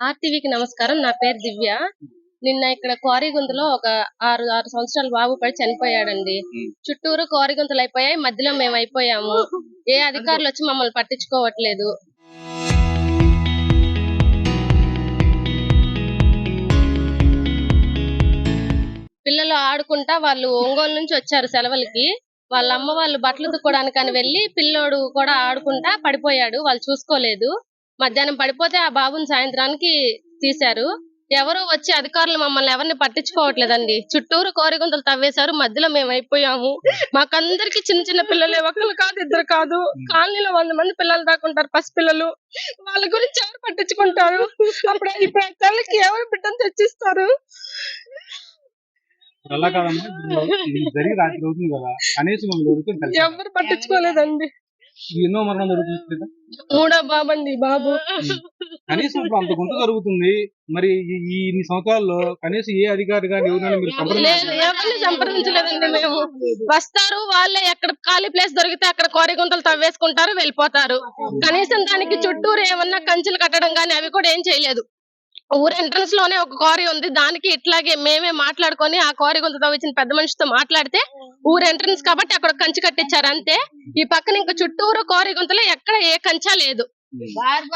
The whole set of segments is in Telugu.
ఆర్టీవీకి నమస్కారం. నా పేరు దివ్య. నిన్న ఇక్కడ క్వారీగుంతలో ఒక 6 సంవత్సరాల బాబు పడి చనిపోయాడండి. చుట్టూరు క్వారీగుంతలు అయిపోయాయి. మధ్యలో మేము అయిపోయాము. ఏ అధికారులు వచ్చి మమ్మల్ని పట్టించుకోవట్లేదు. పిల్లలు ఆడుకుంటా వాళ్ళు ఒంగోలు నుంచి వచ్చారు సెలవులకి. వాళ్ళ అమ్మ వాళ్ళు బట్టలు ఉతుక్కోవడానికని వెళ్లి పిల్లోడు కూడా ఆడుకుంటా పడిపోయాడు. వాళ్ళు చూసుకోలేదు. మధ్యాహ్నం పడిపోతే ఆ బాబుని సాయంత్రానికి తీశారు. ఎవరు వచ్చి అధికారులు మమ్మల్ని ఎవరిని పట్టించుకోవట్లేదండి. చుట్టూరు కోరిగుంతలు తవ్వేశారు. మధ్యలో మేము అయిపోయాము. మాకందరికి చిన్న చిన్న పిల్లలే, ఒకరు కాదు ఇద్దరు కాదు. కాలనీలో 100 మంది పిల్లలు దాకుంటారు, పసి పిల్లలు. వాళ్ళ గురించి ఎవరు పట్టించుకుంటారు? అప్పుడు ఇప్పుడు ఆ తల్లికి ఎవరు బిడ్డను తెచ్చిస్తారు? అలా కాదమ్మా, జరిగి రాత్రి అవుతుంది కదా, కనీసం ఎవరు పట్టించుకోలేదండి. ఎన్నో మరణం జరుగుతుంది, 3వ బాబండి బాబు. కనీసం ఇప్పుడు అంత గుంట జరుగుతుంది. మరి ఈ ఇన్ని సంవత్సరాల్లో కనీసం ఏ అధికారి కానీ ఎవరిని సంప్రదించలేదండి. మేము వస్తారు, వాళ్ళే ఎక్కడ ఖాళీ ప్లేస్ దొరికితే అక్కడ కోరి గుంతలు తవ్వేసుకుంటారు, వెళ్ళిపోతారు. కనీసం దానికి చుట్టూరు ఏమన్నా కంచెలు కట్టడం కానీ అవి కూడా ఏం చేయలేదు. ఊరు ఎంట్రన్స్ లోనే ఒక క్వారీ ఉంది. దానికి ఇట్లాగే మేమే మాట్లాడుకొని ఆ క్వారీ గుంత తవ్వించిన పెద్ద మనిషితో మాట్లాడితే ఊరు ఎంట్రన్స్ కాబట్టి అక్కడ కంచి కట్టించారు అంతే. ఈ పక్కన ఇంకా చుట్టూరు క్వారీ గుంతలో ఎక్కడ ఏ కంచా లేదు.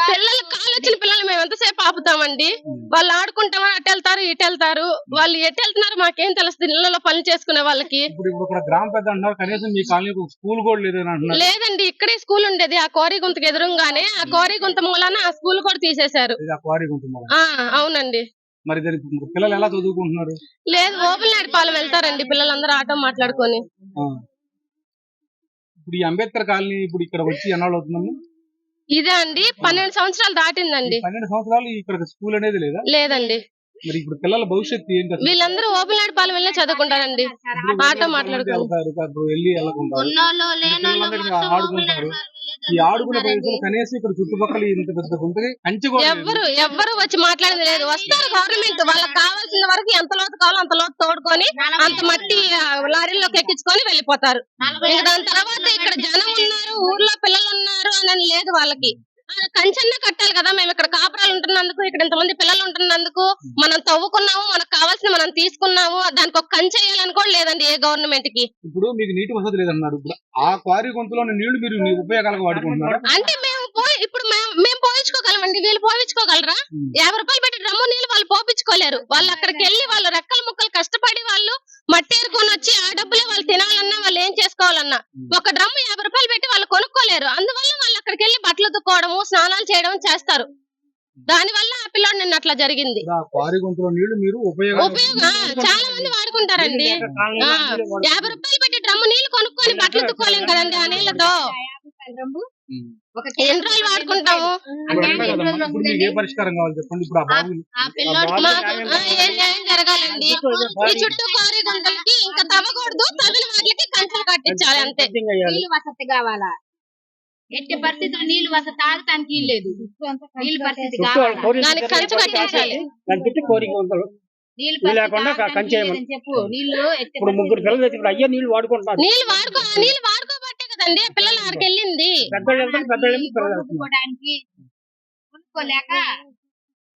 పిల్లలు కాలు వచ్చిన పిల్లలు మేము ఎంతసేపు ఆపుతామండి? వాళ్ళు ఆడుకుంటామా, అటు వెళ్తారు ఇటు వెళ్తారు. వాళ్ళు ఎటు వెళ్తున్నారు మాకేం తెలుస్తుంది? ఇళ్లలో పనులు చేసుకునే వాళ్ళకి. లేదండి, ఇక్కడే స్కూల్ ఉండేది. ఆ క్వారీ గుంతకు ఎదురుగానే ఆ క్వారీ గుంత మూలాన ఆ స్కూల్ కూడా తీసేశారు. అవునండి. మరి పిల్లలు ఎలా చదువుకుంటున్నారు? లేదు, ఓపెన్లాడిపాలెం వెళ్తారండి పిల్లలందరూ ఆటో మాట్లాడుకొని. ఇప్పుడు ఈ అంబేద్కర్ కాలనీ ఇప్పుడు ఇక్కడ వచ్చి ఎన్నాళ్ళు అవుతుందండి? ఇదే అండి 12 సంవత్సరాలు దాటిందండి. 12 సంవత్సరాలు ఇక్కడ స్కూల్ అనేది లేదా? లేదండి. మరి ఇప్పుడు పిల్లల భవిష్యత్తు ఏంటి? వీళ్ళందరూ ఓపెన్లాడిపాలెం వెళ్ళి చదువుకుంటారండి, ఆటో మాట్లాడుకుంటారు. ఆడుకుంటారు. ఈ ఆడుకునే ప్రదేశం కనీసం ఇక్కడ చుట్టుపక్కల ఇంత పెద్ద గుంటకి కంచి ఎవ్వరు వచ్చి మాట్లాడేది లేదు. వస్తారు గవర్నమెంట్, వాళ్ళకి కావాల్సిన వరకు ఎంత లోతు కావాలో అంత లోతు తోడుకొని అంత మట్టి లారీల్లోకి ఎక్కించుకొని వెళ్ళిపోతారు. ఇంకా దాని తర్వాత ఇక్కడ జనం ఉన్నారు, ఊర్లో పిల్లలు ఉన్నారు అని లేదు వాళ్ళకి. కంచెన్నా కట్టాలి కదా. మేము ఇక్కడ కాపురాలు ఉంటున్నందుకు, ఇక్కడ ఇంతమంది పిల్లలు ఉంటున్నందుకు మనం తవ్వుకున్నాము, మనకు కావాల్సిన మనం తీసుకున్నాము. దానికి ఒక కంచె వేయాలని కూడా లేదండి ఏ గవర్నమెంట్ కి. ఇప్పుడు మీకు నీటి వసతి లేదన్నారు. ఆ క్వారీ గుంతలోని నీళ్లు మీరు ఉపయోగాలకు వాడుకుంటున్నారు అంటే ఇప్పుడు మేము పోయించుకోగలమండి, వీళ్ళు పోయించుకోగలరా? 50 రూపాయలు పెట్టి డ్రమ్ము నీళ్ళు వాళ్ళు పోపించుకోలేరు. వాళ్ళు అక్కడికి వెళ్ళి వాళ్ళు రెక్కలు ముక్కలు కష్టపడి వాళ్ళు మట్టి ఏరుకొని వచ్చి ఆ డబ్బులే వాళ్ళు తినాలన్నా, వాళ్ళు ఏం చేసుకోవాలన్నా ఒక డ్రమ్ము 50 రూపాయలు పెట్టి వాళ్ళు కొనుక్కోలేరు. అందువల్ల వాళ్ళు అక్కడికి వెళ్ళి బట్టలు ఉతుక్కోవడము, స్నానాలు చేయడం చేస్తారు. దాని వల్ల ఆ పిల్లోడు నిన్న అట్లా జరిగింది. చాలా మంది వాడుకుంటారండి. 50 రూపాయలు పెట్టి డ్రమ్ము నీళ్లు కొనుక్కొని బట్టలు ఉతుక్కోలేం కదండి ఆ నీళ్లతో. ఎన్ని రోజులు వాడుకుంటాము? ఏం జరగాలండి? ఈ చుట్టూ కోరి గుంటలకి ఇంకా తవ్వకూడదు, తవ్విన వాటికి కంచెలు కట్టించాలి అంతే. నీళ్ళు వసతి కావాలా? ఎట్టి పరిస్థితులు నీళ్ళు వసతి తాగటానికి లేదు. నీళ్ళు పరిస్థితి కావాలి, దానికి కంచె కట్టించాలి. చెప్పు. నీళ్లు నీళ్ళు వాడుకోబట్టే కదండి పిల్లలు ఆడికి వెళ్ళింది. కొనుక్కోలేక